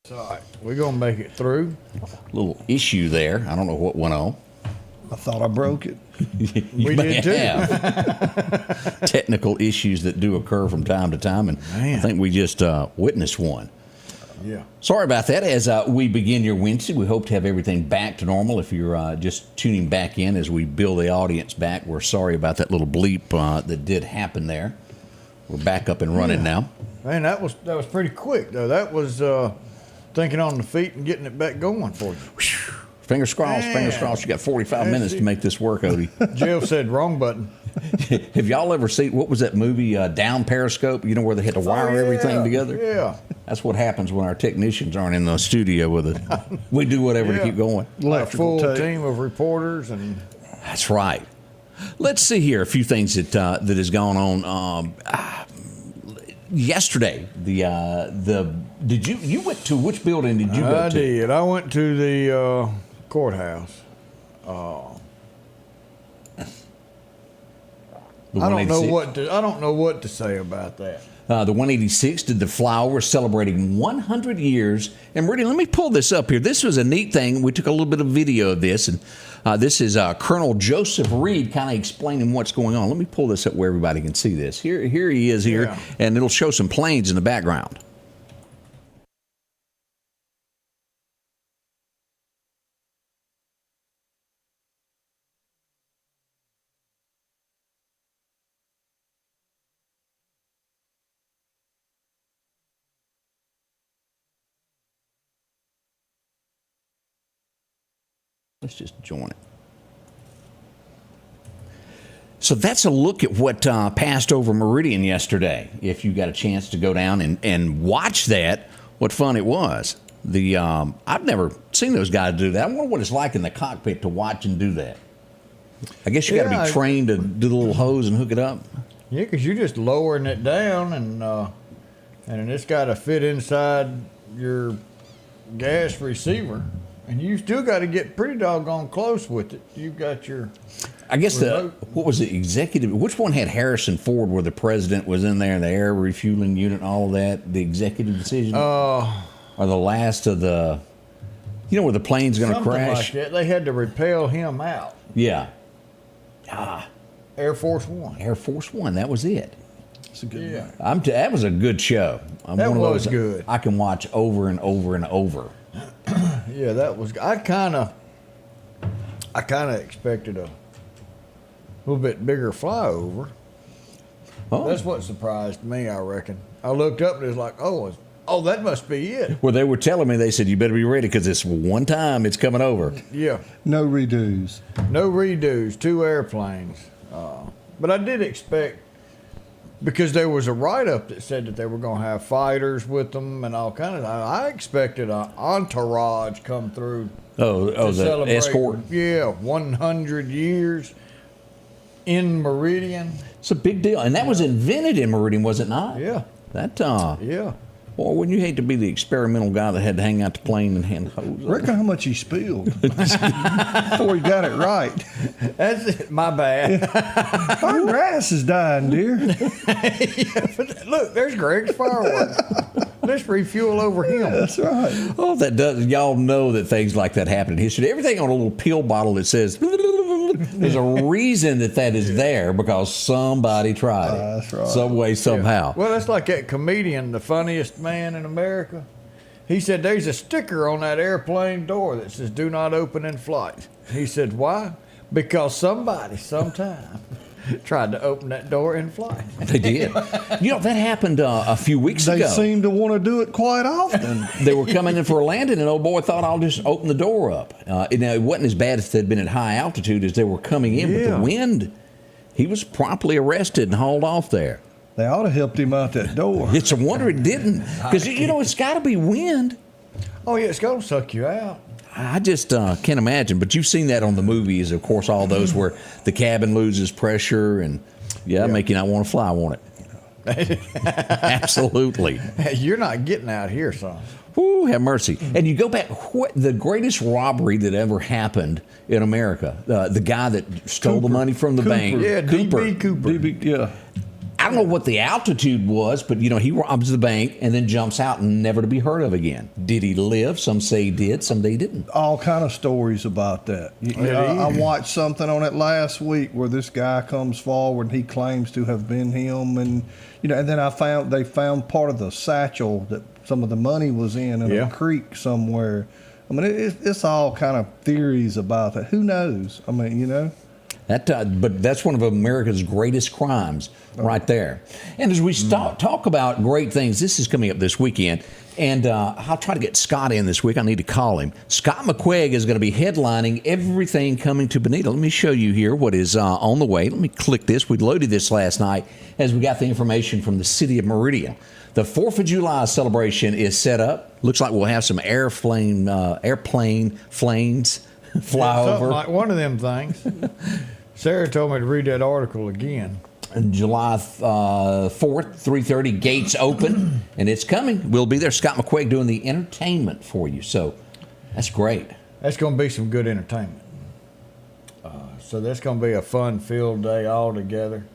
It's all right. We're going to make it through. Little issue there. I don't know what went on. I thought I broke it. We did too. Have technical issues that do occur from time to time, and I think we just witnessed one. Yeah. Sorry about that. As we begin your Wednesday, we hope to have everything back to normal. If you're just tuning back in as we build the audience back, we're sorry about that little bleep that did happen there. We're back up and running now. Man, that was pretty quick, though. That was thinking on the feet and getting it back going for you. Fingers crossed, fingers crossed. You got 45 minutes to make this work, Odie. Jill said wrong button. Have y'all ever seen, what was that movie, Down Periscope? You know, where they had to wire everything together? Yeah. That's what happens when our technicians aren't in the studio with it. We do whatever to keep going. A full team of reporters. And That's right. Let's see here a few things that has gone on. Yesterday, did you went to which building did you go to? I did. I went to the courthouse. I don't know what to say about that. The 186 did the flyover celebrating 100 years. And Meridian, let me pull this up here. This was a neat thing. We took a little bit of video of this, and this is Colonel Joseph Reed kind of explaining what's going on. Let me pull this up where everybody can see this. Here he is here, and it'll show some planes in the background. Let's just join it. So that's a look at what passed over Meridian yesterday. If you got a chance to go down and watch that, what fun it was. I've never seen those guys do that. I wonder what it's like in the cockpit to watch and do that. I guess you got to be trained to do the little hose and hook it up. Yeah, because you're just lowering it down, and it's got to fit inside your gas receiver. And you still got to get pretty doggone close with it. You've got your... I guess what was the executive... Which one had Harrison Ford where the president was in there and the air refueling unit and all of that? The executive decision? Or the last of the... You know where the plane's going to crash? Like that. They had to repel him out. Yeah. Air Force One. Air Force One. That was it. It's a good one. That was a good show. That was good. I can watch over and over and over. Yeah, that was. I kind of expected a little bit bigger flyover. Oh. That's what surprised me, I reckon. I looked up and it was like, oh, that must be it. Well, they were telling me, they said, you better be ready because it's one time it's coming over. Yeah. No redos. No redos, 2 airplanes. But I did expect, because there was a write-up that said that they were going to have fighters with them and all kind of. I expected an entourage come through. Oh, the escort. Yeah, 100 years in Meridian. It's a big deal, and that was invented in Meridian, was it not? Yeah. Yeah. Boy, wouldn't you hate to be the experimental guy that had to hang out the plane and hand hose? Reckon how much he spilled before he got it right. That's it. My bad. Our grass is dying, dear. Look, there's Greg's fireworks. Let's refuel over him. That's right. Oh, that does. Y'all know that things like that happen in history. Everything on a little pill bottle that says, there's a reason that is there because somebody tried it. That's right. Some way, somehow. Well, that's like that comedian, the funniest man in America. He said there's a sticker on that airplane door that says "Do not open in flight." He said, why? Because somebody, sometime, tried to open that door in flight. They did. You know, that happened a few weeks ago. They seem to want to do it quite often. They were coming in for a landing, and old boy thought, I'll just open the door up. Now, it wasn't as bad as they'd been at high altitude as they were coming in, but the wind, he was promptly arrested and hauled off there. They ought to helped him out that door. It's a wonder it didn't, because, it's got to be wind. Oh, yeah, it's going to suck you out. I just can't imagine. But you've seen that on the movies, of course, all those where the cabin loses pressure and, make you not want to fly, won't it? Absolutely. You're not getting out here, son. Woo, have mercy. And you go back, the greatest robbery that ever happened in America, the guy that stole the money from the bank. Yeah, Cooper. D.B. Cooper. D.B. Yeah. I don't know what the altitude was, but he robs the bank and then jumps out and never to be heard of again. Did he live? Some say he did, some say he didn't. All kind of stories about that. I watched something on it last week where this guy comes forward and he claims to have been him, and and then they found part of the satchel that some of the money was in a creek somewhere. I mean, it's all kind of theories about that. Who knows? I mean, But that's one of America's greatest crimes right there. And as we talk about great things, this is coming up this weekend, and I'll try to get Scott in this week. I need to call him. Scott McQuaig is going to be headlining everything coming to Bonita. Let me show you here what is on the way. Let me click this. We loaded this last night as we got the information from the city of Meridian. The 4th of July celebration is set up. Looks like we'll have some airplane flames fly over. Like one of them things. Sarah told me to read that article again. July 4th, 3:30, gates open, and it's coming. We'll be there. Scott McQuaig doing the entertainment for you. So that's great. That's going to be some good entertainment. So that's going to be a fun-filled day altogether.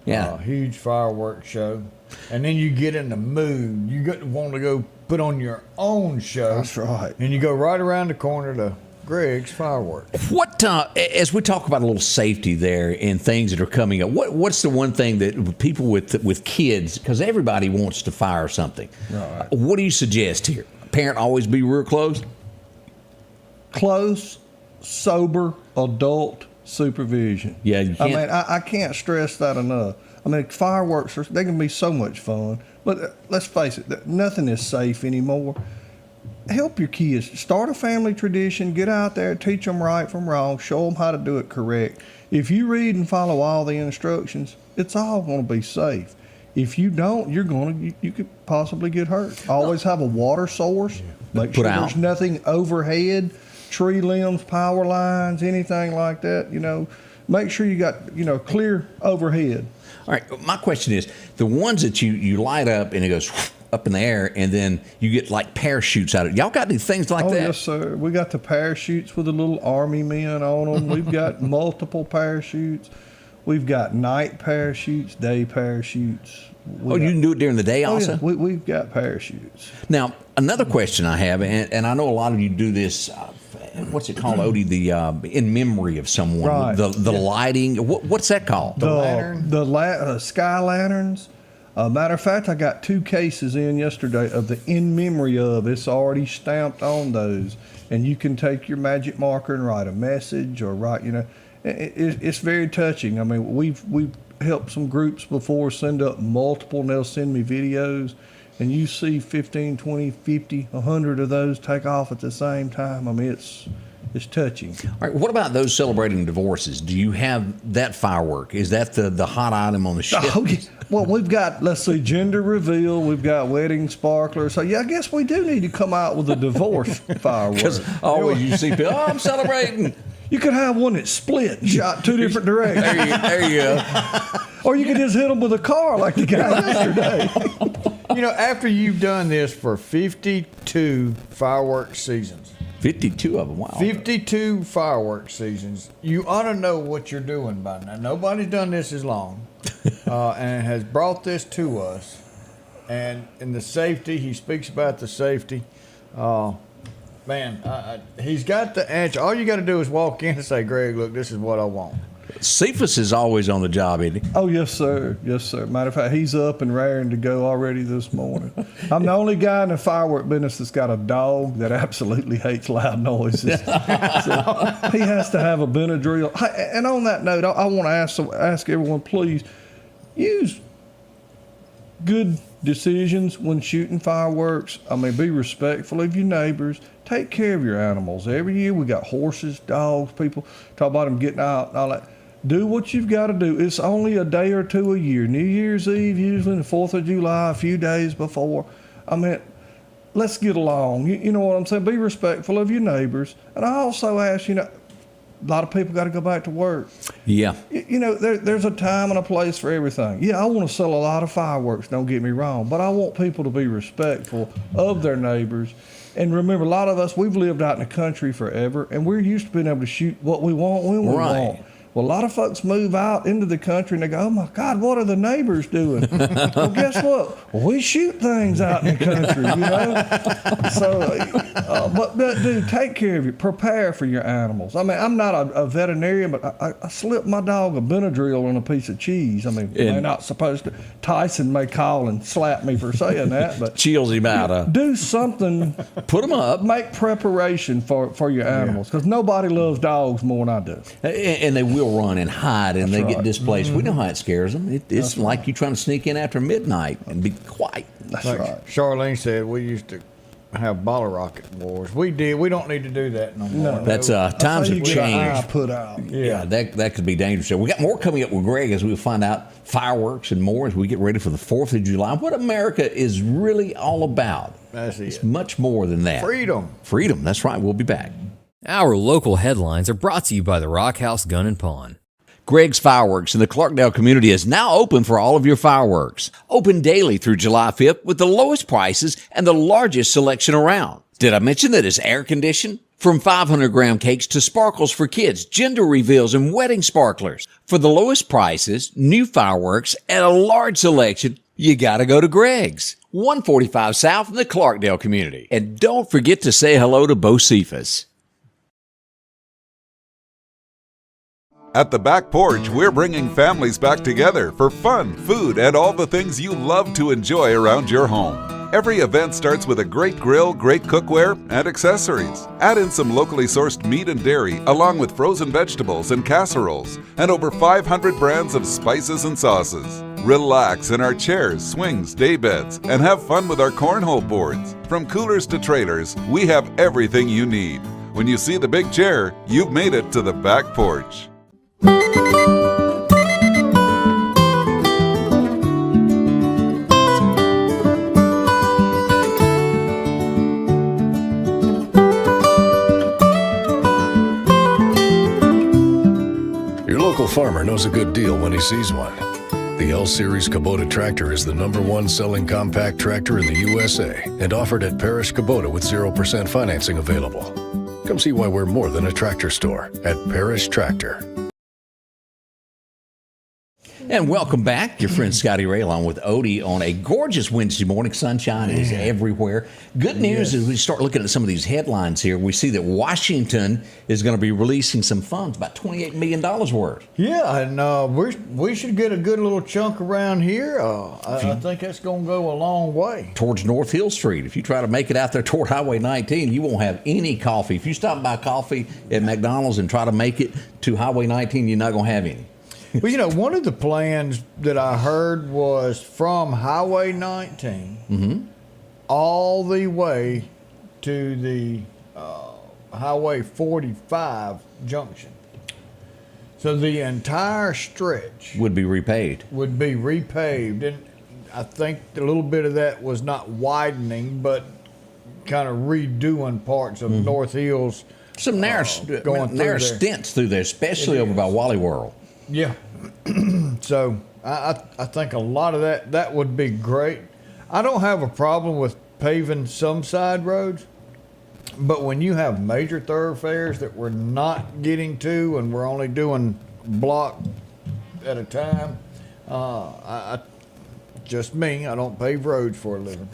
Yeah. Huge fireworks show. And then you get in the mood. You want to go put on your own show. That's right. And you go right around the corner to Greg's fireworks. What, as we talk about a little safety there and things that are coming up, what's the one thing that people with kids, because everybody wants to fire something, right. What do you suggest here? Parent always be real close? Close, sober, adult supervision. Yeah, you can't. I mean, I can't stress that enough. I mean, fireworks, they can be so much fun. But let's face it, nothing is safe anymore. Help your kids. Start a family tradition. Get out there, teach them right from wrong, show them how to do it correct. If you read and follow all the instructions, it's all going to be safe. If you don't, you could possibly get hurt. Always have a water source. Make sure there's nothing overhead, tree limbs, power lines, anything like that. Make sure you got clear overhead. All right, my question is, the ones that you light up and it goes up in the air and then you get like parachutes out of it. Y'all got any things like that? Yes, sir. We got the parachutes with the little army men on them. We've got multiple parachutes. We've got night parachutes, day parachutes. You can do it during the day also? Yeah, we've got parachutes. Now, another question I have, and I know a lot of you do this, what's it called, Odie? The in memory of someone, right. the lighting. What's that called? The lantern? The sky lanterns. Matter of fact, I got 2 cases in yesterday of the in memory of. It's already stamped on those, and you can take your magic marker and write a message or write. It's very touching. I mean, we've helped some groups before send up multiple, and they'll send me videos. And you see 15, 20, 50, 100 of those take off at the same time. I mean, it's touching. All right. What about those celebrating divorces? Do you have that firework? Is that the hot item on the ship? Oh, yeah. Well, we've got, let's see, gender reveal. We've got wedding sparklers. So, yeah, I guess we do need to come out with a divorce firework. Because always you see people, I'm celebrating. You could have one that's split and shot 2 different directions. There you go. Or you could just hit them with a car like the guy yesterday. After you've done this for 52 fireworks seasons. 52 of them, wow. 52 fireworks seasons. You ought to know what you're doing by now. Nobody's done this as long and has brought this to us. And in the safety, he speaks about the safety. He's got the answer. All you got to do is walk in and say, Greg, look, this is what I want. Cephas is always on the job, isn't he? Oh, yes, sir. Yes, sir. Matter of fact, he's up and raring to go already this morning. I'm the only guy in the firework business that's got a dog that absolutely hates loud noises. So he has to have a Benadryl. And on that note, I want to ask everyone, please, use good decisions when shooting fireworks. I mean, be respectful of your neighbors. Take care of your animals. Every year we got horses, dogs, people talk about them getting out and all that. Do what you've got to do. It's only a day or 2 a year. New Year's Eve, usually the 4th of July, a few days before. I mean, let's get along. You know what I'm saying? Be respectful of your neighbors. And I also ask, a lot of people got to go back to work. Yeah. There's a time and a place for everything. Yeah, I want to sell a lot of fireworks, don't get me wrong, but I want people to be respectful of their neighbors. And remember, a lot of us, we've lived out in the country forever, and we're used to being able to shoot what we want when we want. Well, a lot of folks move out into the country and they go, oh my God, what are the neighbors doing? Well, guess what? We shoot things out in the country, you know? So, but dude, take care of you. Prepare for your animals. I mean, I'm not a veterinarian, but I slipped my dog a Benadryl on a piece of cheese. I mean, they're not supposed to. Tyson may call and slap me for saying that, but chills him out. Do something. Put them up. Make preparation for your animals, because nobody loves dogs more than I do. And they will run and hide, and they get displaced. We know how it scares them. It's like you trying to sneak in after midnight and be quiet. That's like right. Charlene said, we used to have bottle rocket wars. We did. We don't need to do that no more. No. That's times have changed. Put out. Yeah, that could be dangerous. So we got more coming up with Greg as we find out fireworks and more as we get ready for the 4th of July. What America is really all about. That's it. It's much more than that. Freedom. Freedom. That's right. We'll be back. Our local headlines are brought to you by the Rock House Gun and Pawn. Greg's Fireworks in the Clarkdale community is now open for all of your fireworks. Open daily through July 5th with the lowest prices and the largest selection around. Did I mention that it's air conditioned? From 500-gram cakes to sparkles for kids, gender reveals, and wedding sparklers. For the lowest prices, new fireworks, and a large selection, you gotta go to Greg's. 145 South in the Clarkdale community. And don't forget to say hello to Bo Cephas. At the Back Porch, we're bringing families back together for fun, food, and all the things you love to enjoy around your home. Every event starts with a great grill, great cookware, and accessories. Add in some locally sourced meat and dairy, along with frozen vegetables and casseroles, and over 500 brands of spices and sauces. Relax in our chairs, swings, day beds, and have fun with our cornhole boards. From coolers to trailers, we have everything you need. When you see the big chair, you've made it to the Back Porch. Your local farmer knows a good deal when he sees one. The L-Series Kubota tractor is the #1 selling compact tractor in the USA and offered at Parish Kubota with 0% financing available. Come see why we're more than a tractor store at Parish Tractor. And welcome back. Your friend Scotty Ray along with Odie on a gorgeous Wednesday morning. Sunshine is everywhere. Good news is we start looking at some of these headlines here. We see that Washington is going to be releasing some funds, about $28 million worth. Yeah, and we should get a good little chunk around here. I think that's going to go a long way. Towards North Hill Street. If you try to make it out there toward Highway 19, you won't have any coffee. If you stop and buy coffee at McDonald's and try to make it to Highway 19, you're not going to have any. Well, one of the plans that I heard was from Highway 19 all the way to the Highway 45 junction. So the entire stretch Would be repaved. would be repaved. And I think a little bit of that was not widening, but kind of redoing parts of North Hills. Some narrow stints through there, especially over by Wally World. Yeah. So I think a lot of that would be great. I don't have a problem with paving some side roads, but when you have major thoroughfares that we're not getting to and we're only doing block at a time, just me, I don't pave roads for a living.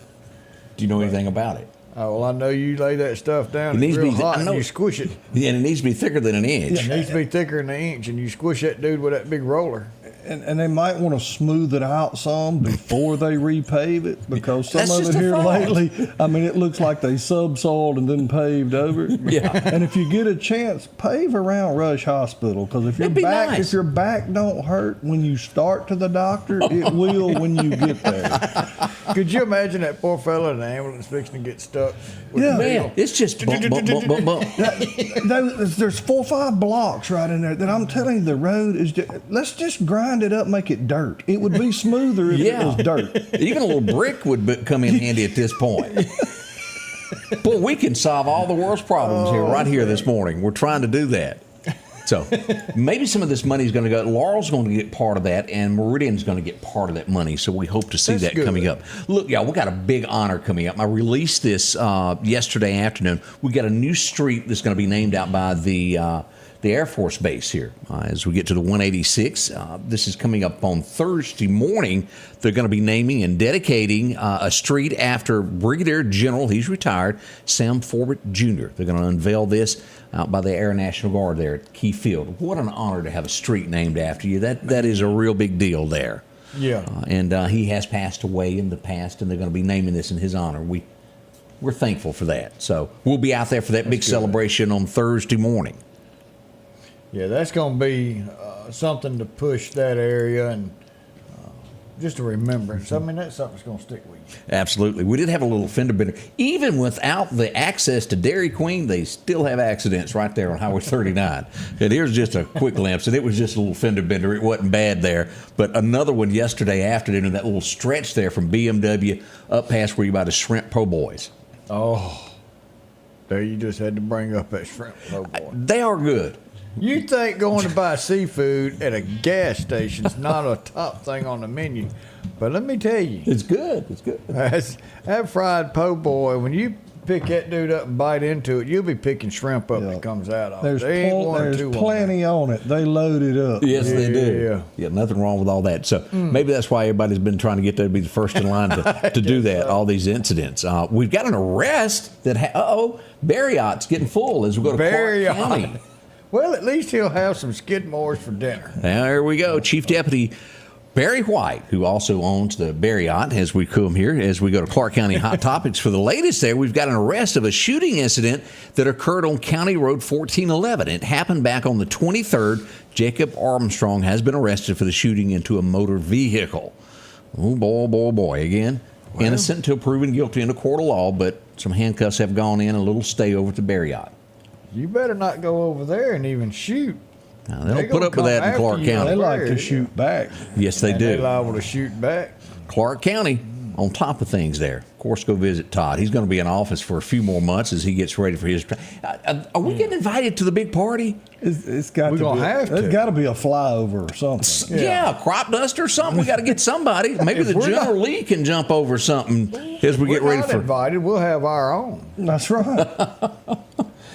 Do you know anything about it? Oh, well, I know you lay that stuff down. It needs It's real to be- hot I know. and you squish it. Yeah, and it needs to be thicker than an inch. It needs to be thicker than an inch, and you squish that dude with that big roller. And they might want to smooth it out some before they repave it, because some That's of just it a here thought. lately, I mean, it looks like they subsoiled and then paved over it. Yeah. And if you get a chance, pave around Rush Hospital, because if That'd be nice. if your back don't hurt when you start to the doctor, it will when you get there. Could you imagine that poor fella in the ambulance fixing to get stuck? With Yeah. the Man, needle? it's just bump, bump, bump, bump, bump. There's 4 or 5 blocks right in there that I'm telling you, the road is just, let's just grind it up, make it dirt. It would be smoother if it was dirt. Even a little brick would come in handy at this point. Boy, we can solve all the world's problems right here this morning. We're trying to do that. So maybe some of this money is going to go. Laurel's going to get part of that, and Meridian's going to get part of that money. So we hope to see That's that good. coming up. Look, y'all, we got a big honor coming up. I released this yesterday afternoon. We got a new street that's going to be named out by the the Air Force Base here. As we get to the 186, this is coming up on Thursday morning. They're going to be naming and dedicating a street after Brigadier General, he's retired, Sam Forbett Jr. They're going to unveil this out by the Air National Guard there at Key Field. What an honor to have a street named after you. That is a real big deal there. Yeah. And he has passed away in the past, and they're going to be naming this in his honor. We're thankful for that. So we'll be out there for that big celebration on Thursday morning. Yeah, that's going to be something to push that area and just a remembrance. I mean, that's something that's going to stick with you. Absolutely. We did have a little fender bender. Even without the access to Dairy Queen, they still have accidents right there on Highway 39. And here's just a quick glimpse, and it was just a little fender bender. It wasn't bad there. But another one yesterday afternoon in that little stretch there from BMW up past where you buy the Shrimp Po' Boys. Oh, there you just had to bring up that shrimp po' boy. They are good. You think going to buy seafood at a gas station is not a top thing on the menu, but let me tell you, It's good. It's good. that fried po' boy, when you pick that dude up and bite into it, you'll be picking shrimp up that comes out of There's, it. There ain't one or there's two plenty on it. They load it up. Yes, they do. Yeah. Yeah, nothing wrong with all that. So maybe that's why everybody's been trying to get there to be the first in line to do that, all these incidents. We've got an arrest that, Barriott's getting full as we go to Clark County. Well, at least he'll have some Skidmores for dinner. Now, there we go. Chief Deputy Barry White, who also owns the Barriott, as we come here, as we go to Clark County Hot Topics. For the latest there, we've got an arrest of a shooting incident that occurred on County Road 1411. It happened back on the 23rd. Jacob Armstrong has been arrested for the shooting into a motor vehicle. Oh, boy. Again, innocent until proven guilty in a court of law, but some handcuffs have gone in, a little stay over to Barriott. You better not go over there and even shoot. Now, they don't put up with that in Clark County. They like to shoot back. Yes, they do. They're liable to shoot back. Clark County on top of things there. Of course, go visit Todd. He's going to be in office for a few more months as he gets ready for his. Are we getting invited to the big party? It's got We're to gonna be. have to. There's got to be a flyover or something. Yeah, crop dust or something. We got to get somebody. Maybe the General Lee can jump over something as we get We're ready not for. invited. We'll have our own. That's right.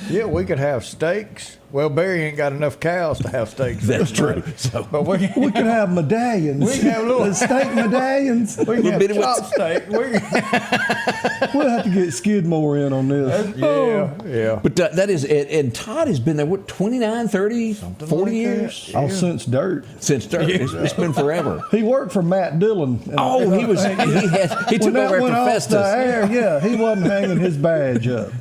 Yeah, we could have steaks. Well, Barry ain't got enough cows to have steaks. That's true. So, But we We could have medallions. We can have little steak medallions. we can have bitty what- chop steak. We'll have to get Skidmore in on this. Yeah. but that is, and Todd has been there, 29, 30, 40 like years? that. Oh, since dirt. Since it's been forever. He worked for Matt Dillon. Oh, he took When that over went after off the Festus. air, yeah, he wasn't hanging his badge up.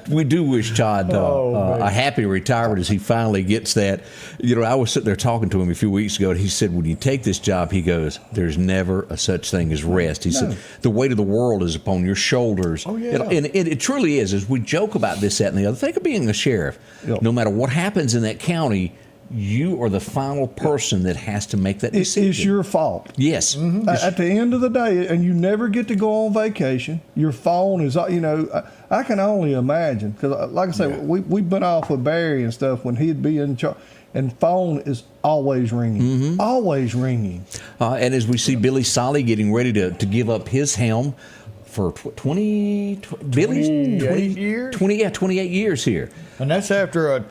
We do wish Todd a happy retirement as he finally gets that. I was sitting there talking to him a few weeks ago, and he said, when you take this job, he goes, there's never a such thing as rest. He said, the weight of the world is upon your shoulders. Oh, yeah. And it truly is. As we joke about this, that, and the other, think of being a sheriff. Yep. No matter what happens in that county, you are the final person that has to make that decision. It's your fault. Yes. At the end of the day, and you never get to go on vacation. Your phone is, I can only imagine. Because, like I say, we've been off with Barry and stuff when he'd be in charge. And phone is always ringing. Always ringing. And as we see Billy Solly getting ready to give up his helm for 28 years here. And that's after a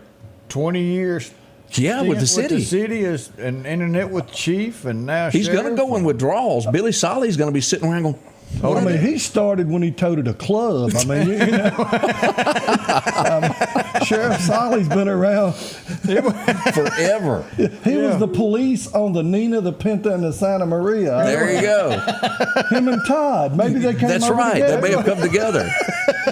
20 years. Yeah, with the city. The city is and internet with chief, and now He's going to sheriff. go in withdrawals. Billy Solly's going to be sitting around going, He started when he toted a club. Sheriff Solly's been around forever. He was the police on the Nina, the Pinta, and the Santa Maria. There you go. Him and Todd. Maybe they came That's over right. together. They may have come together.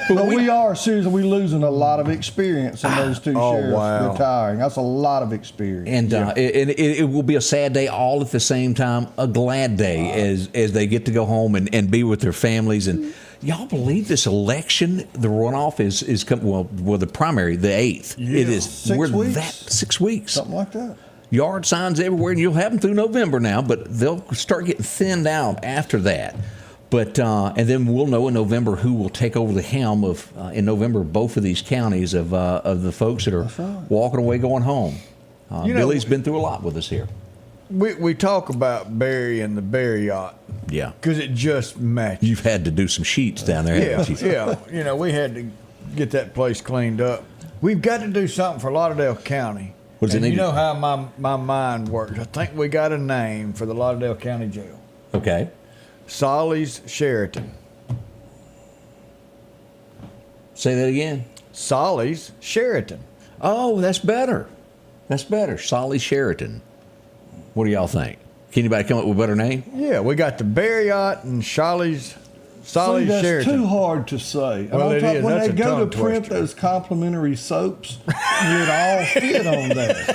But we are seriously, we're losing a lot of experience in those two sheriffs retiring. That's a lot of experience. And it will be a sad day all at the same time, a glad day as they get to go home and be with their families. And y'all believe this election, the runoff is coming, well, the primary, the 8th. Yeah. It is. 6 we're weeks? that 6 weeks. Something like that. Yard signs everywhere, and you'll have them through November now, but they'll start getting thinned out after that. But and then we'll know in November who will take over the helm of in November both of these counties of the folks that are walking away going home. Billy's been through a lot with us here. We talk about Barry and the Barriott. Yeah, because it just matches. You've had to do some sheets down there. Yeah. We had to get that place cleaned up. We've got to do something for Lauderdale County. What does it And need you to- know how my mind works. I think we got a name for the Lauderdale County Jail. Okay. Solly's Sheraton. Say that again. Solly's Sheraton. Oh, that's better. That's better. Solly Sheraton. What do y'all think? Can anybody come up with a better name? Yeah, we got the Marriott and Solly's See, that's Sheraton. too hard to say. Well, And it on top, is. when That's they a go to tongue print twister. those complimentary soaps, it all fit on there.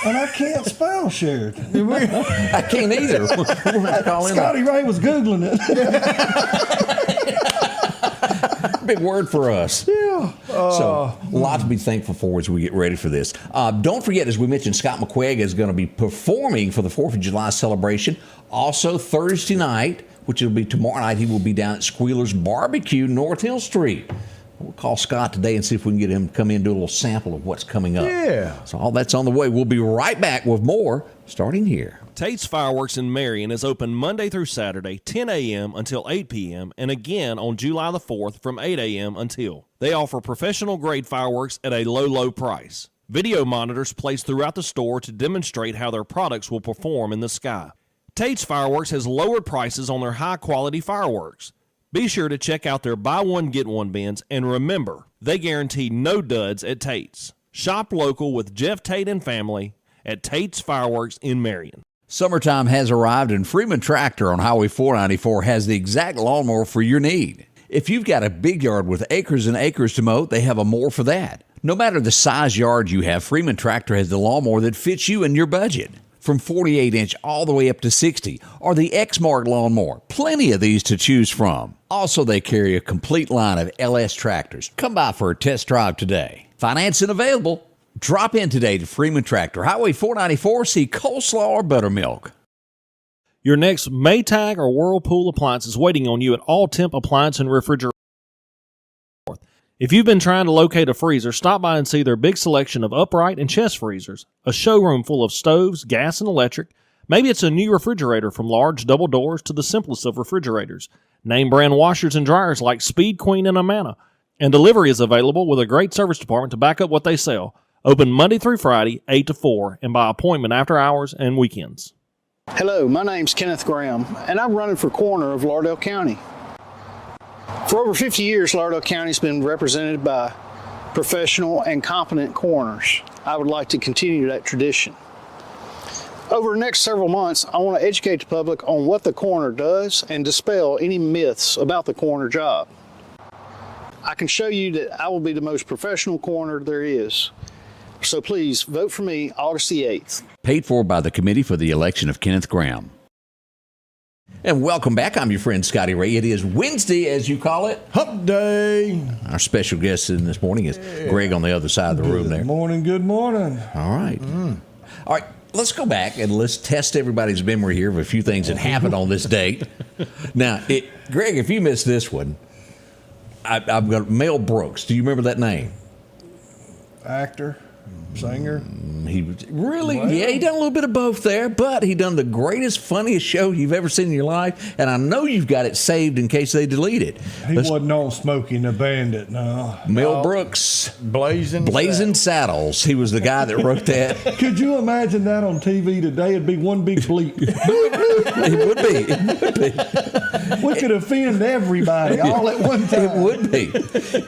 And I can't spell Sheraton. I can't either. We'll have to call in Scotty Ray was Googling it. a big word for us. Yeah. So, a lot to be thankful for as we get ready for this. Don't forget, as we mentioned, Scott McQuaig is going to be performing for the 4th of July celebration. Also, Thursday night, which will be tomorrow night, he will be down at Squealer's Barbecue, North Hill Street. We'll call Scott today and see if we can get him to come in and do a little sample of what's coming up. Yeah. So all that's on the way. We'll be right back with more starting here. Tate's Fireworks in Meridian is open Monday through Saturday, 10 a.m. until 8 p.m., and again on July the 4th from 8 a.m. until. They offer professional-grade fireworks at a low, low price. Video monitors placed throughout the store to demonstrate how their products will perform in the sky. Tate's Fireworks has lowered prices on their high-quality fireworks. Be sure to check out their buy one, get one bins, and remember, they guarantee no duds at Tate's. Shop local with Jeff Tate and family at Tate's Fireworks in Marion. Summertime has arrived, and Freeman Tractor on Highway 494 has the exact lawnmower for your need. If you've got a big yard with acres and acres to mow, they have a mower for that. No matter the size yard you have, Freeman Tractor has the lawnmower that fits you and your budget. From 48-inch all the way up to 60, or the X-Mark lawnmower. Plenty of these to choose from. Also, they carry a complete line of LS tractors. Come by for a test drive today. Financing available. Drop in today to Freeman Tractor, Highway 494, see coleslaw or buttermilk. Your next Maytag or Whirlpool appliance is waiting on you at All Temp Appliance and Refrigerator. If you've been trying to locate a freezer, stop by and see their big selection of upright and chest freezers, a showroom full of stoves, gas, and electric. Maybe it's a new refrigerator from large double doors to the simplest of refrigerators. Name brand washers and dryers like Speed Queen and Amana. And delivery is available with a great service department to back up what they sell. Open Monday through Friday, 8 to 4, and by appointment after hours and weekends. Hello, my name's Kenneth Graham, and I'm running for coroner of Lauderdale County. For over 50 years, Lauderdale County's been represented by professional and competent coroners. I would like to continue that tradition. Over the next several months, I want to educate the public on what the coroner does and dispel any myths about the coroner job. I can show you that I will be the most professional coroner there is. So please vote for me August the 8th. Paid for by the Committee for the Election of Kenneth Graham. And welcome back. I'm your friend Scotty Ray. It is Wednesday, as you call it. Hump Day. Our special guest in this morning is Greg on the other side of the room there. Good morning, good morning. All right. All right. Let's go back and let's test everybody's memory here of a few things that happened on this date. Now, Greg, if you missed this one, I've got Mel Brooks. Do you remember that name? Actor, singer. He was really, Well. yeah, he done a little bit of both there, but he done the greatest, funniest show you've ever seen in your life, and I know you've got it saved in case they delete it. He wasn't on Smokey and the Bandit, no. Mel Brooks, Blazing Saddles. He was the guy that wrote that. Could you imagine that on TV today? It'd be one big bleep. It would be. We could offend everybody all at one time. It would be.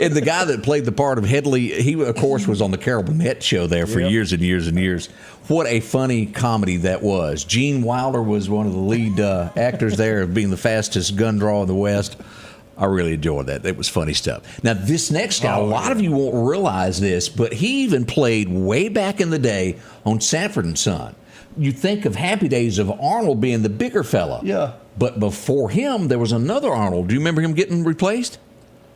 And the guy that played the part of Headley, he, of course, was on the Carol Burnett show there for years and years and years. What a funny comedy that was. Gene Wilder was one of the lead actors there of being the fastest gun draw in the West. I really enjoyed that. It was funny stuff. Now, this next guy, a lot of you won't realize this, but he even played way back in the day on Sanford and Son. You think of Happy Days of Arnold being the bigger fella. Yeah. But before him, there was another Arnold. Do you remember him getting replaced?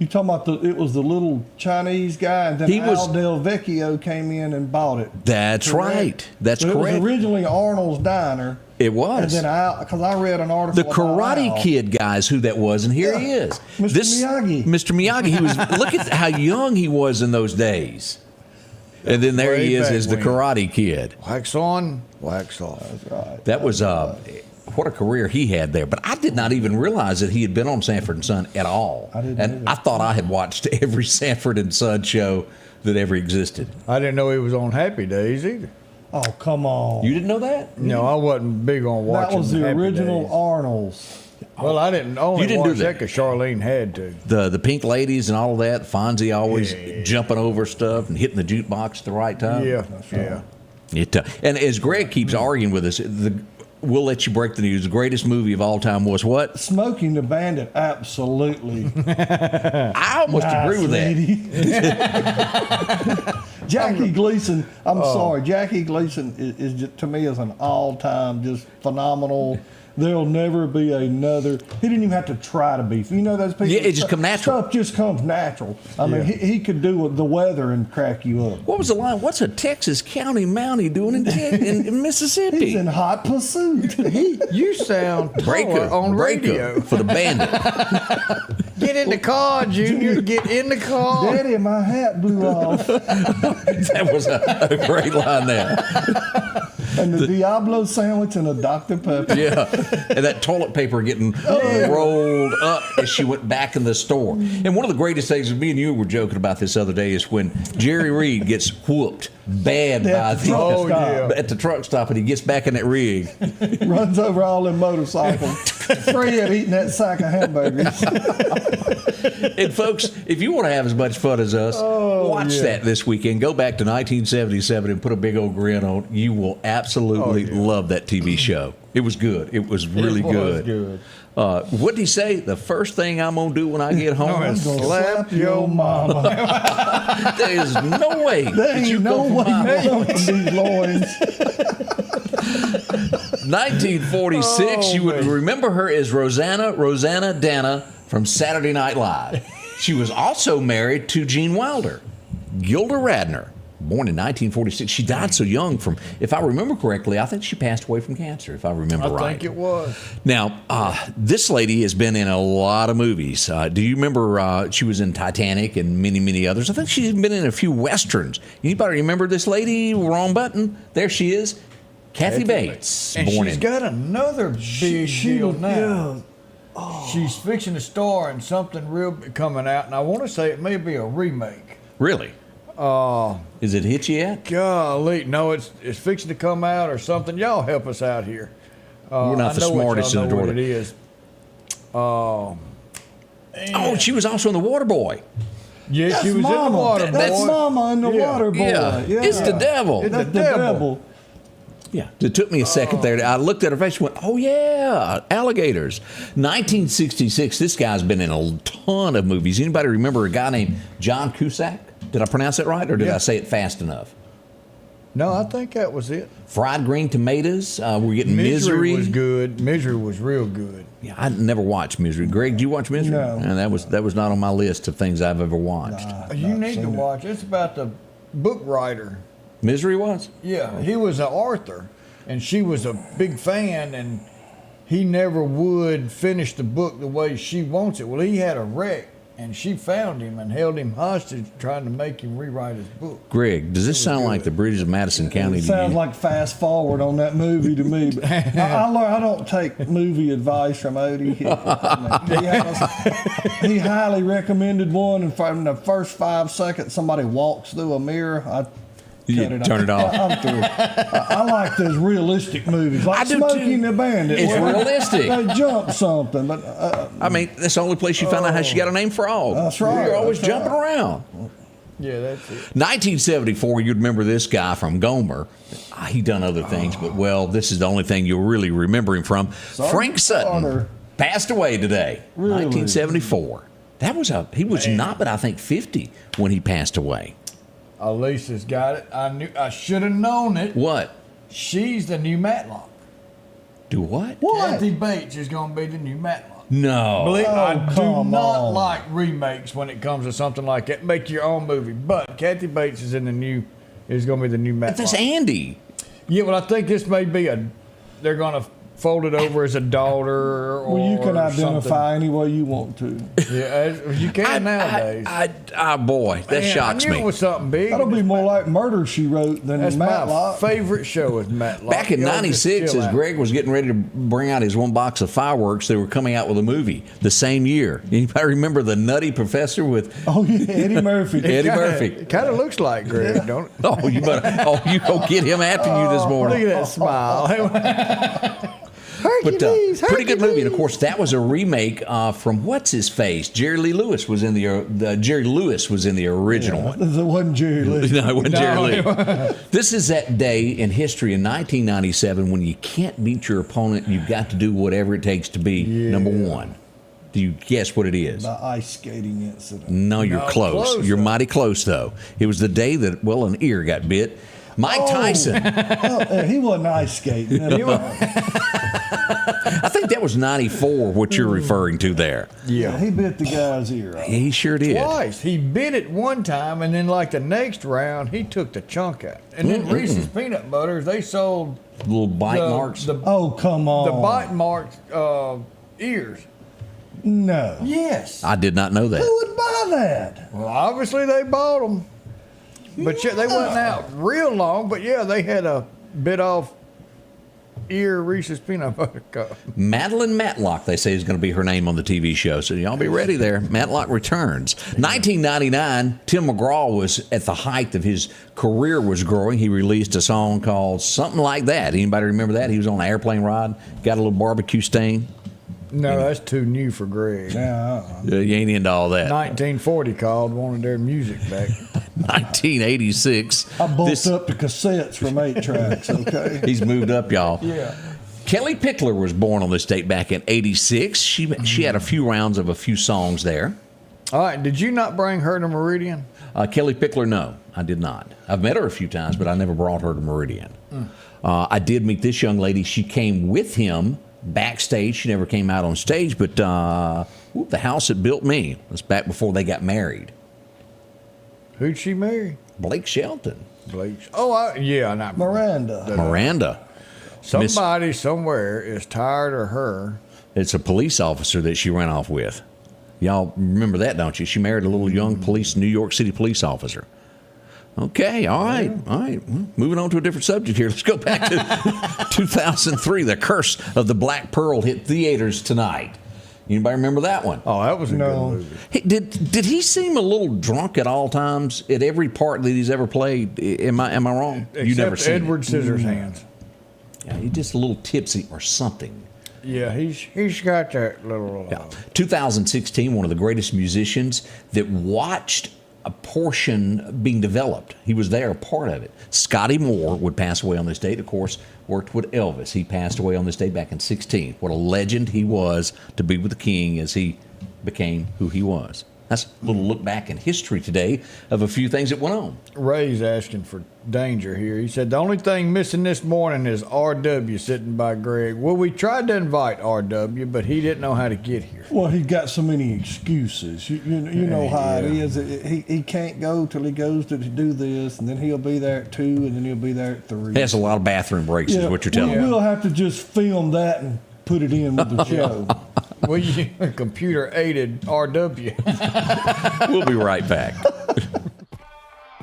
You talking about it was the little Chinese guy, and then He was- Al Del Vecchio came in and bought it. That's Correct? right. That's But correct. It was originally Arnold's Diner. It was. And then because I read an article The about Karate Al. Kid guys, who that was, and here he is. Mr. Miyagi. Mr. Miyagi. He was. Look at how young he was in those days. And then there he Way is back as the when. Karate Kid. Wax on, wax off. That's right. That was what a career he had there. But I did not even realize that he had been on Sanford and Son at all. I didn't and either. I thought I had watched every Sanford and Son show that ever existed. I didn't know he was on Happy Days either. Oh, come on. You didn't know that? No, I wasn't big on watching. That was the Happy original Days. Arnold's. Well, I didn't only You didn't do watch that. that because Charlene had to. The Pink Ladies and all of that. Fonzie always Yeah. jumping over stuff and hitting the jukebox at the right time. Yeah, yeah. And as Greg keeps arguing with us, we'll let you break the news. The greatest movie of all time was what? Smoking the Bandit, absolutely. I almost agree with that. that. Jackie Gleason, I'm sorry, Jackie Gleason is just, to me, is an all-time just phenomenal. There'll never be another. He didn't even have to try to be. You know those people. Yeah, it just come natural. Stuff just comes natural. I mean, he could do the weather and crack you up. What was the line? What's a Texas County Mountie doing in Mississippi? He's in hot pursuit. You sound taller on radio. for the Bandit. Get in the car, Junior. Get in the car. Daddy, my hat blew off. That was a great line there. And the Diablo sandwich and a Dr. Pepper. Yeah, and that toilet paper getting rolled up as she went back in the store. And one of the greatest things, me and you were joking about this other day, is when Jerry Reed gets whooped bad by at the truck stop, and he gets back in that rig. Runs over all them motorcycles. Fred eating that sack of hamburgers. And folks, if you want to have as much fun as us, watch that this weekend. Go back to 1977 and put a big old grin on. You will absolutely love that TV show. It was good. It was really good. What did he say? The first thing I'm going to do when I get home? I'm gonna slap your mama. There is no way. There ain't no way you from these loins. 1946, you would remember her as Rosanna Dana from Saturday Night Live. She was also married to Gene Wilder. Gilda Radner, born in 1946. She died so young from, if I remember correctly, I think she passed away from cancer, if I remember right. I think it was. Now, this lady has been in a lot of movies. Do you remember she was in Titanic and many, many others? I think she's been in a few Westerns. Anybody remember this lady? Wrong button. There she is. Kathy Bates. And born she's in. got another big deal now. Yeah. She's fixing to star in something real coming out, and I want to say it may be a remake. Really? Is it hit yet? Golly, no, it's fixing to come out or something. Y'all help us out here. We're not the smartest in the door. What it is. Oh, she was also in The Waterboy. Yeah, That's she was Mama. in the water. That's Mama in the water boy. Yeah. It's the devil. It's That's the the devil. devil. Yeah, it took me a second there. I looked at her face and went, oh, yeah, alligators. 1966, this guy's been in a ton of movies. Anybody remember a guy named John Cusack? Did I pronounce that right, or did I say it fast enough? No, I think that was it. Fried Green Tomatoes. We're getting Misery. was good. Misery was real good. Yeah, I never watched Misery. Greg, did you watch Misery? No. And that was not on my list of things I've ever watched. You need to watch. It's about the book writer. Misery was? Yeah, he was an author, and she was a big fan, and he never would finish the book the way she wants it. Well, he had a wreck, and she found him and held him hostage, trying to make him rewrite his book. Greg, does this sound like the Bridges of Madison County It to sounds you? like fast forward on that movie to me. But I learned I don't take movie advice from Odie. He highly recommended one, and from the first 5 seconds somebody walks through a mirror, I You turn it off. I'm through. I like those realistic movies, like I do Smoking too. the Bandit. It's where realistic. They jump something, but I mean, that's the only place you found out how she got her name Frog. That's right. You're always That's jumping right. around. Yeah, that's it. 1974, you'd remember this guy from Gomer. He done other things, but well, this is the only thing you'll really remember him from. Frank Sutton Carter. passed away today, Really? 1974. He was not, but I think 50 when he passed away. Lisa's got it. I should have known it. What? She's the new Matlock. Do what? Kathy Bates is going to be the new Matlock. No. I do come not on. like remakes when it comes to something like that. Make your own movie. But Kathy Bates is going to be the new But Matlock. that's Andy. Yeah, well, I think this may be they're going to folded over as a daughter. Or Well, you can identify something. any way you want to. Yeah, you can nowadays. Boy, that Man, shocks I knew me. it was something big. That'll be more like Murder, She Wrote than That's Matlock. my favorite show is Matlock. Back in Y'all just '96, chill as out. Greg was getting ready to bring out his one box of fireworks, they were coming out with a movie the same year. Anybody remember The Nutty Professor with Oh, yeah, Eddie Murphy. Eddie Murphy? It kind of looks like Greg, don't it? Oh, you go get him after you this morning. Look at that smile. But pretty good movie, and of course that was a remake from what's his face. Jerry Lee Lewis was in Jerry Lewis was in the original one. It wasn't Jerry Lee. No, it wasn't Jerry Lee. This is that day in history in 1997 when you can't beat your opponent. You've got to do whatever it takes to be number one. Do you guess what it is? The ice skating incident. No, you're close. You're mighty close, though. It was the day that, well, an ear got bit. Mike Tyson. Oh, he wasn't ice skating. I think that was 94, what you're referring to there. Yeah, he bit the guy's ear off. He sure did. Twice. He bit it one time, and then like the next round, he took the chunk out. And then Reese's Peanut Butters, they sold Little bite marks. Oh, come on. The bite marked ears. No. Yes. I did not know that. Who would buy that? Well, obviously they bought them. But yeah, they wasn't out real long. But yeah, they had a bit off ear Reese's Peanut Butter Cup. Madeline Matlock, they say, is going to be her name on the TV show. So y'all be ready there. Matlock returns. 1999, Tim McGraw was at the height of his career was growing. He released a song called Something Like That. Anybody remember that? He was on an airplane ride, got a little barbecue stain. No, that's too new for Greg. Yeah. You ain't into all that. 1940 called, wanted their music back. 1986. I bumped up the cassettes from 8 tracks, okay? He's moved up, y'all. Yeah. Kelly Pickler was born on this date back in 86. She had a few rounds of a few songs there. All right, did you not bring her to Meridian? Kelly Pickler, no, I did not. I've met her a few times, but I never brought her to Meridian. I did meet this young lady. She came with him backstage. She never came out on stage, but the house that built me was back before they got married. Who'd she marry? Blake Shelton. Blake. Oh, yeah, not Miranda. Miranda. Somebody somewhere is tired of her. It's a police officer that she ran off with. Y'all remember that, don't you? She married a little young New York City police officer. Okay, all right. Well, moving on to a different subject here. Let's go back to 2003. The Curse of the Black Pearl hit theaters tonight. Anybody remember that one? Oh, that was a good movie. Hey, did he seem a little drunk at all times at every part that he's ever played? Am I wrong? Except You never seen Edward Scissorhands. Yeah, he's just a little tipsy or something. Yeah, he's got that little. 2016, one of the greatest musicians that watched a portion being developed. He was there, a part of it. Scotty Moore would pass away on this date. Of course, worked with Elvis. He passed away on this date back in 16. What a legend he was to be with the king as he became who he was. That's a little look back in history today of a few things that went on. Ray's asking for danger here. He said, the only thing missing this morning is R.W. sitting by Greg. Well, we tried to invite R.W., but he didn't know how to get here. Well, he got so many excuses. You know how it is. He can't go till he goes to do this, and then he'll be there at 2, and then he'll be there at 3. He has a lot of bathroom breaks, is what you're telling me. We'll have to just film that and put it in with the show. Well, you computer-aided R.W. We'll be right back.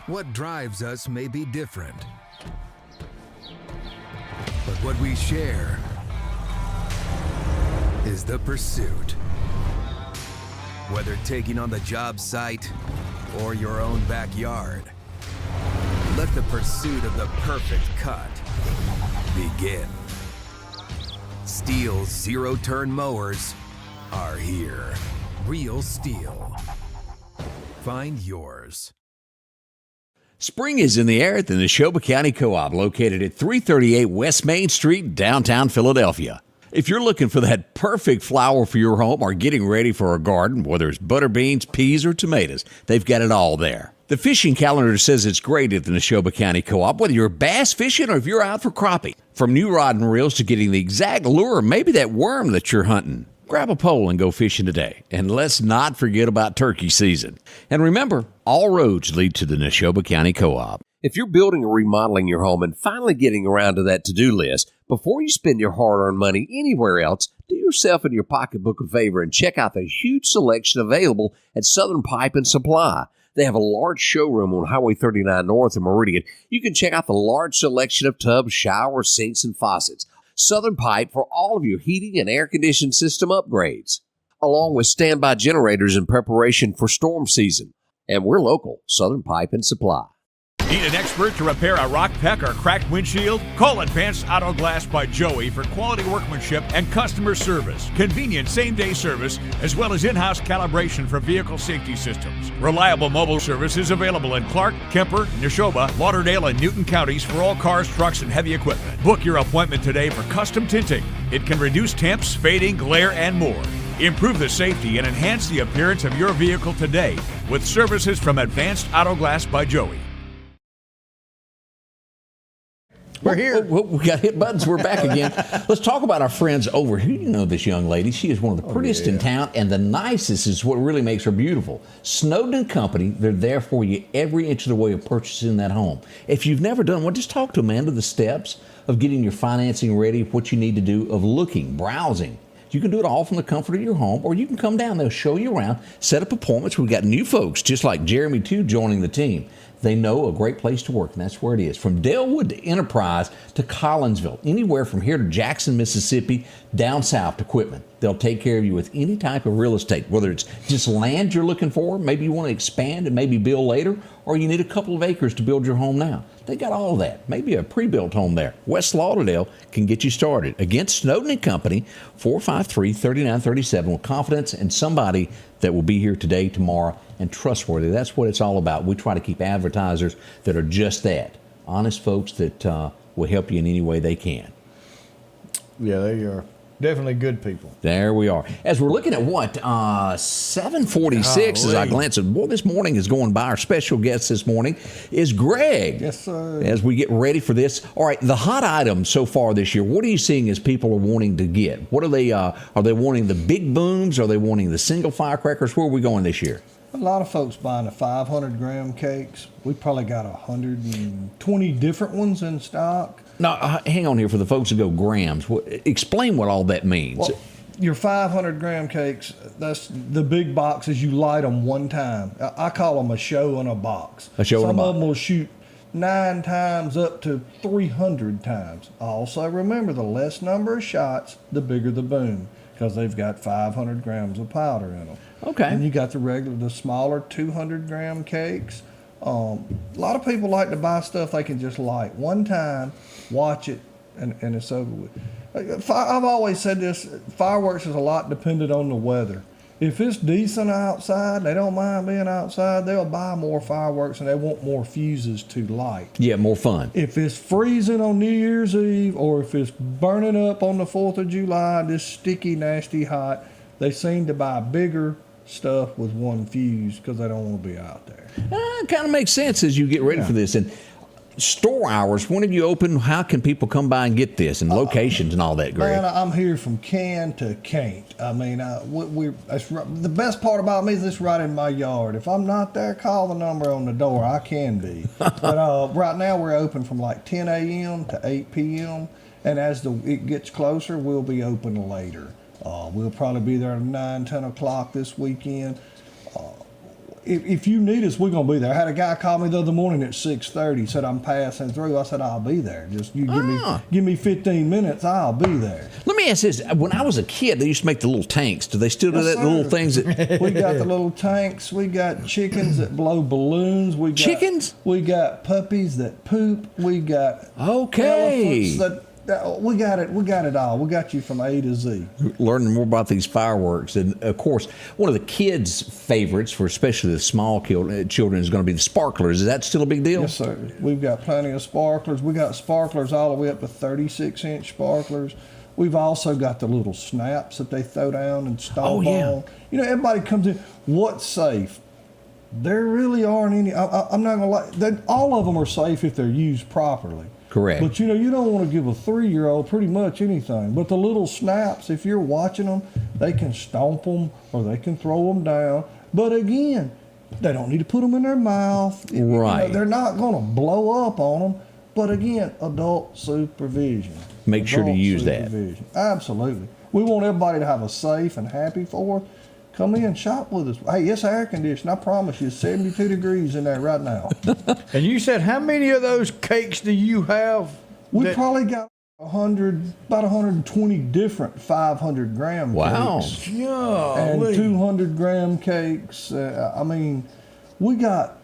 What drives us may be different, but what we share is the pursuit. Whether taking on the job site or your own backyard, let the pursuit of the perfect cut begin. Steel's zero-turn mowers are here. Real Steel. Find yours. Spring is in the air at the Neshoba County Co-op, located at 338 West Main Street, downtown Philadelphia. If you're looking for that perfect flower for your home or getting ready for a garden, whether it's butter beans, peas, or tomatoes, they've got it all there. The fishing calendar says it's great at the Neshoba County Co-op, whether you're bass fishing or if you're out for crappie. From new rod and reels to getting the exact lure, or maybe that worm that you're hunting. Grab a pole and go fishing today. And let's not forget about turkey season. And remember, all roads lead to the Neshoba County Co-op. If you're building or remodeling your home and finally getting around to that to-do list, before you spend your hard-earned money anywhere else, do yourself and your pocketbook a favor and check out the huge selection available at Southern Pipe and Supply. They have a large showroom on Highway 39 North in Meridian. You can check out the large selection of tubs, showers, sinks, and faucets. Southern Pipe for all of your heating and air conditioning system upgrades, along with standby generators in preparation for storm season. And we're local, Southern Pipe and Supply. Need an expert to repair a rock peck or cracked windshield? Call Advanced Auto Glass by Joey for quality workmanship and customer service. Convenient same-day service, as well as in-house calibration for vehicle safety systems. Reliable mobile service is available in Clark, Kemper, Neshoba, Lauderdale, and Newton counties for all cars, trucks, and heavy equipment. Book your appointment today for custom tinting. It can reduce temps, fading, glare, and more. Improve the safety and enhance the appearance of your vehicle today with services from Advanced Auto Glass by Joey. We're here. We got hit buttons. We're back again. Let's talk about our friends over here. You know this young lady. She is one of the prettiest in town, and the nicest is what really makes her beautiful. Snowden & Company, they're there for you every inch of the way of purchasing that home. If you've never done one, just talk to Amanda. The steps of getting your financing ready, what you need to do, of looking, browsing. You can do it all from the comfort of your home, or you can come down. They'll show you around, set up appointments. We've got new folks, just like Jeremy, too, joining the team. They know a great place to work, and that's where it is. From Dalewood to Enterprise to Collinsville, anywhere from here to Jackson, Mississippi, down south to Quitman. They'll take care of you with any type of real estate, whether it's just land you're looking for, maybe you want to expand and maybe build later, or you need a couple of acres to build your home now. They got all of that. Maybe a pre-built home there. West Lauderdale can get you started. Against Snowden & Company, 453-3937 with confidence and somebody that will be here today, tomorrow, and trustworthy. That's what it's all about. We try to keep advertisers that are just that. Honest folks that will help you in any way they can. Yeah, they are definitely good people. There we are. As we're looking at 7:46 as I glance at, boy, this morning is going by. Our special guest this morning is Greg. Yes, sir. As we get ready for this. All right, the hot items so far this year, what are you seeing as people are wanting to get? What are they wanting the big booms? Are they wanting the single firecrackers? Where are we going this year? A lot of folks buying the 500-gram cakes. We probably got 120 different ones in stock. Now, hang on here for the folks who go grams. Explain what all that means. Well, your 500-gram cakes, that's the big boxes. You light them one time. I call them a show in a box. Some of them will shoot 9 times up to 300 times. Also, remember, the less number of shots, the bigger the boom, because they've got 500 grams of powder in them. Okay. And you got the smaller 200-gram cakes. A lot of people like to buy stuff they can just light one time, watch it, and it's over with. I've always said this, fireworks is a lot dependent on the weather. If it's decent outside, they don't mind being outside, they'll buy more fireworks and they want more fuses to light. Yeah, more fun. If it's freezing on New Year's Eve or if it's burning up on the 4th of July, this sticky, nasty hot, they seem to buy bigger stuff with one fuse because they don't want to be out there. Kind of makes sense as you get ready for this. And store hours, when have you open? How can people come by and get this, and locations and all that, Greg? Man, I'm here from can to can't. I mean, the best part about me is this right in my yard. If I'm not there, call the number on the door. I can be. But right now we're open from like 10 a.m. to 8 p.m. And as it gets closer, we'll be open later. We'll probably be there at 9, 10 o'clock this weekend. If you need us, we're going to be there. I had a guy call me the other morning at 6:30, said I'm passing through. I said, I'll be there. Just you give me 15 minutes, I'll be there. Let me ask this. When I was a kid, they used to make the little tanks. Do they still do that? The little things that... We got the little tanks. We got chickens that blow balloons. We got chickens? We got puppies that poop. We got elephants that... We got it. We got it all. We got you from A to Z. Learning more about these fireworks, and of course, one of the kids' favorites, for especially the small children, is going to be the sparklers. Is that still a big deal? Yes, sir. We've got plenty of sparklers. We got sparklers all the way up to 36-inch sparklers. We've also got the little snaps that they throw down and stomp on. You know, everybody comes in. What's safe? There really aren't any. I'm not going to lie. All of them are safe if they're used properly. Correct. But you know, you don't want to give a 3-year-old pretty much anything. But the little snaps, if you're watching them, they can stomp them or they can throw them down. But again, They don't need to put them in their mouth. Right. They're not going to blow up on them. But again, adult supervision. Make sure to use that. Absolutely. We want everybody to have a safe and happy 4th. Come in, shop with us. Hey, it's air conditioned. I promise you, it's 72 degrees in there right now. And you said, how many of those cakes do you have? We probably got about 120 different 500-gram cakes. Yeah. And 200-gram cakes. I mean, we got,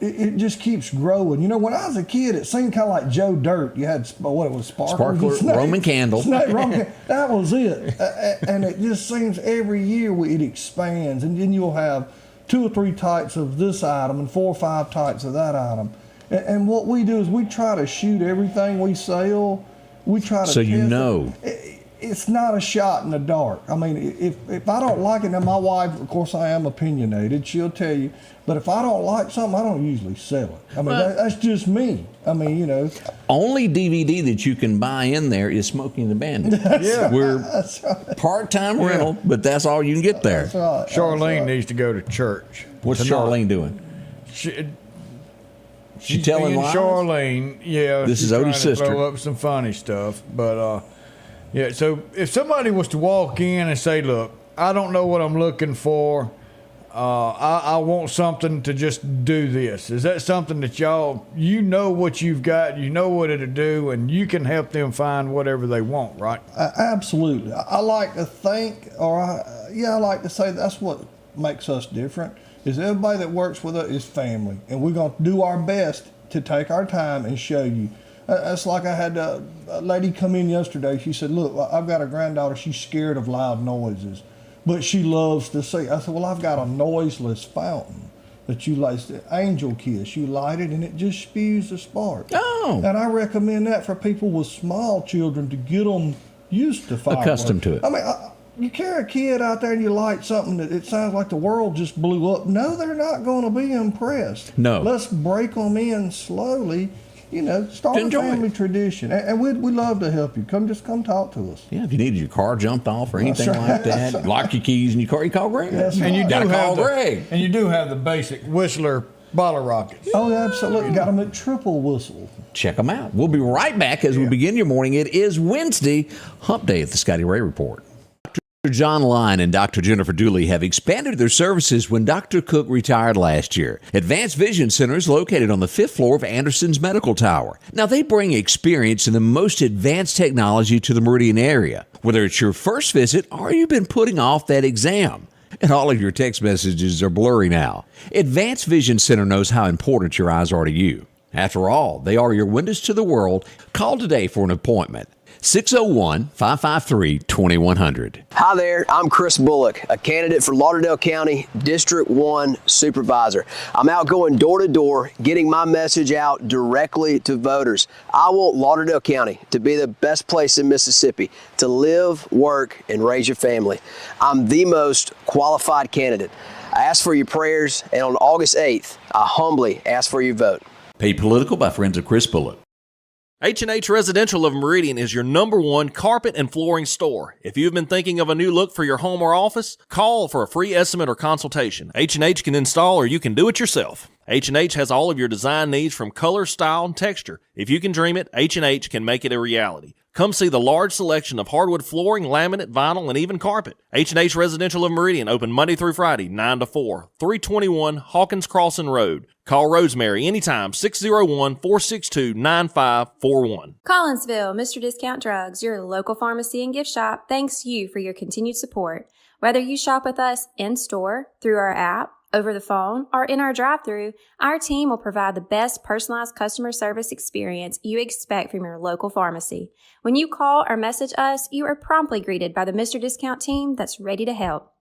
it just keeps growing. You know, when I was a kid, it seemed kind of like Joe Dirt. You had, Sparkler, Roman candle. That was it. And it just seems every year it expands. And then you'll have 2 or 3 types of this item and 4 or 5 types of that item. And what we do is we try to shoot everything we sell. We try to so you know. It's not a shot in the dark. I mean, if I don't like it, now my wife, of course, I am opinionated. She'll tell you. But if I don't like something, I don't usually sell it. I mean, that's just me. I mean, you know. Only DVD that you can buy in there is Smokey and the Bandit. We're part-time rental, but that's all you can get there. That's right. Charlene needs to go to church. What's Charlene doing? She telling lies? Charlene, yeah. This is Odie's sister. Throw up some funny stuff, but yeah. So if somebody was to walk in and say, "Look, I don't know what I'm looking for. I want something to just do this." Is that something that you know what you've got, you know what it'll do, and you can help them find whatever they want, right? Absolutely. I like to think, I like to say that's what makes us different. Is everybody that works with us is family, and we're going to do our best to take our time and show you. That's like I had a lady come in yesterday. She said, "Look, I've got a granddaughter. She's scared of loud noises, but she loves to see." I said, "Well, I've got a noiseless fountain that you light, Angel Kiss. You light it, and it just spews a spark." Oh. And I recommend that for people with small children to get them used to fireworks. Accustomed to it. I mean, you carry a kid out there and you light something that it sounds like the world just blew up. No, they're not going to be impressed. No. Let's break them in slowly. You know, start a family tradition. And we'd love to help you. Come talk to us. Yeah, if you needed your car jumped off or anything like that, lock your keys in your car, you call Greg. And you gotta call Greg. And you do have the basic Whistler bottle rockets. Oh, absolutely. Got them at triple whistle. Check them out. We'll be right back as we begin your morning. It is Wednesday, hump day at the Scotty Ray Report. Dr. John Line and Dr. Jennifer Dooley have expanded their services when Dr. Cook retired last year. Advanced Vision Center is located on the 5th floor of Anderson's Medical Tower. Now, they bring experience in the most advanced technology to the Meridian area. Whether it's your first visit or you've been putting off that exam. And all of your text messages are blurry now. Advanced Vision Center knows how important your eyes are to you. After all, they are your windows to the world. Call today for an appointment. 601-553-2100. Hi there, I'm Chris Bullock, a candidate for Lauderdale County District 1 Supervisor. I'm out going door to door, getting my message out directly to voters. I want Lauderdale County to be the best place in Mississippi to live, work, and raise your family. I'm the most qualified candidate. I ask for your prayers, and on August 8th, I humbly ask for your vote. Paid political by friends of Chris Bullock. H&H Residential of Meridian is your #1 carpet and flooring store. If you've been thinking of a new look for your home or office, call for a free estimate or consultation. H&H can install or you can do it yourself. H&H has all of your design needs from color, style, and texture. If you can dream it, H&H can make it a reality. Come see the large selection of hardwood flooring, laminate, vinyl, and even carpet. H&H Residential of Meridian, open Monday through Friday, 9 to 4, 321 Hawkins Crossing Road. Call Rosemary anytime, 601-462-9541. Collinsville, Mr. Discount Drugs, your local pharmacy and gift shop, thanks you for your continued support. Whether you shop with us in-store, through our app, over the phone, or in our drive-thru, our team will provide the best personalized customer service experience you expect from your local pharmacy. When you call or message us, you are promptly greeted by the Mr. Discount team that's ready to help.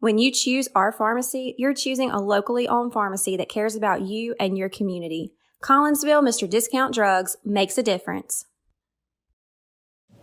When you choose our pharmacy, you're choosing a locally owned pharmacy that cares about you and your community. Collinsville, Mr. Discount Drugs makes a difference.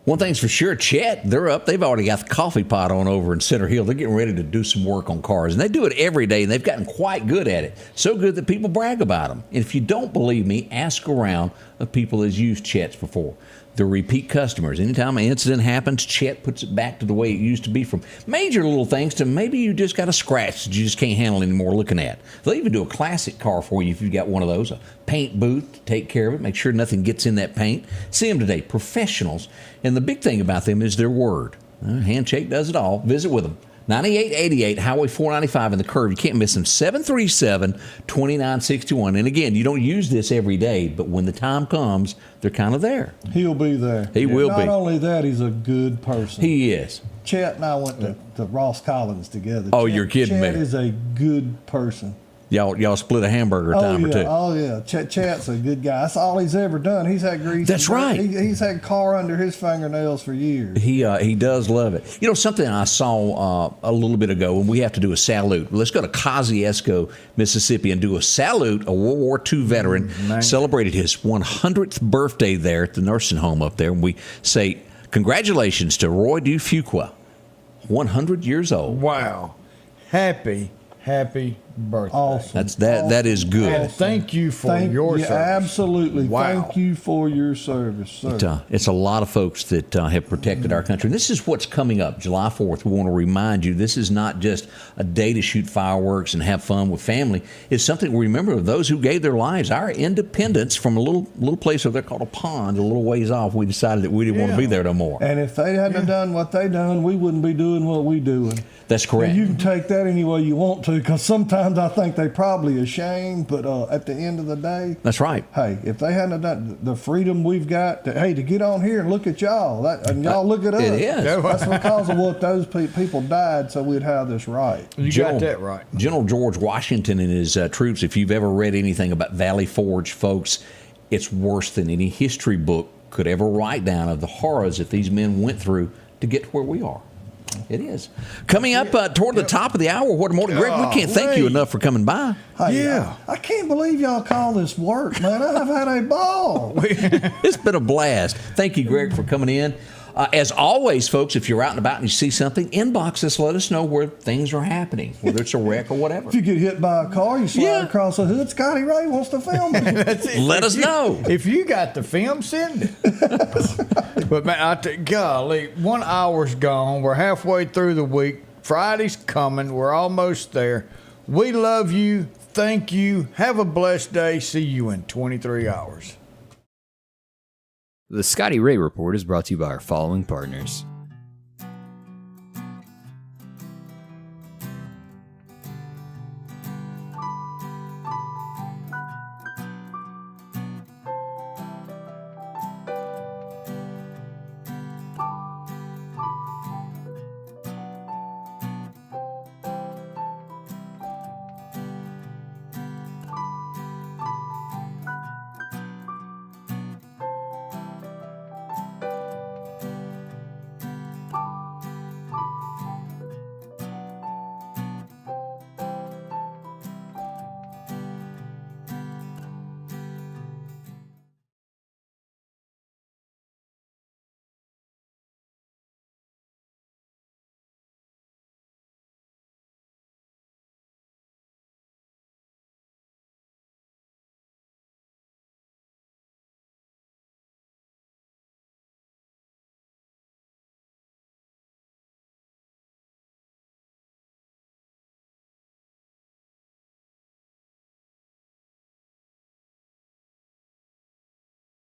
One thing's for sure, Chet, they're up. They've already got the coffee pot on over in Center Hill. They're getting ready to do some work on cars, and they do it every day, and they've gotten quite good at it. So good that people brag about them. And if you don't believe me, ask around of people that's used Chet's before. the repeat customers. Anytime an incident happens, Chet puts it back to the way it used to be, from major little things to maybe you just got a scratch that you just can't handle anymore looking at. They'll even do a classic car for you if you've got one of those, a paint booth to take care of it, make sure nothing gets in that paint. See them today, professionals. And the big thing about them is their word. Handshake does it all. Visit with them. 9888 Highway 495 in the Curve. You can't miss them. 737-2961. And again, you don't use this every day, but when the time comes, they're kind of there. He'll be there. He will be. Not only that, he's a good person. He is. Chet and I went to Ross Collins together. Oh, you're kidding me. Chet is a good person. Y'all split a hamburger a time or two. Oh, yeah. Chet's a good guy. That's all he's ever done. He's had grease. That's right. He's had car under his fingernails for years. He does love it. You know, something I saw a little bit ago, and we have to do a salute. Let's go to Kosciuszko, Mississippi, and do a salute. A World War II veteran celebrated his 100th birthday there at the nursing home up there. And we say congratulations to Roy Dufuqua, 100 years old. Wow. Happy birthday. Awesome. That is good. And thank you for your service. Absolutely. Wow. Thank you for your service, sir. It's a lot of folks that have protected our country. And this is what's coming up, July 4th. We want to remind you, this is not just a day to shoot fireworks and have fun with family. It's something we remember of those who gave their lives, our independence, from a little place over there called a pond, a little ways off. We decided that we didn't want to be there no more. And if they hadn't done what they done, we wouldn't be doing what we doing. That's correct. And you can take that any way you want to, because sometimes I think they probably ashamed, but at the end of the day, that's right. Hey, if they hadn't done the freedom we've got to get on here and look at y'all, and y'all look at us. It is. That's because of what those people died, so we'd have this right. You got that right. General George Washington and his troops, if you've ever read anything about Valley Forge, folks, it's worse than any history book could ever write down of the horrors that these men went through to get to where we are. It is. Coming up toward the top of the hour, what more? Greg, we can't thank you enough for coming by. Hey, I can't believe y'all call this work, man. I've had a ball. It's been a blast. Thank you, Greg, for coming in. As always, folks, if you're out and about and you see something, inbox us. Let us know where things are happening, whether it's a wreck or whatever. If you get hit by a car, you slide across the hood. Scotty Ray wants to film it. That's it. Let us know. If you got the film, send it. But man, golly, 1 hour's gone. We're halfway through the week. Friday's coming. We're almost there. We love you. Thank you. Have a blessed day. See you in 23 hours. The Scotty Ray Report is brought to you by our following partners: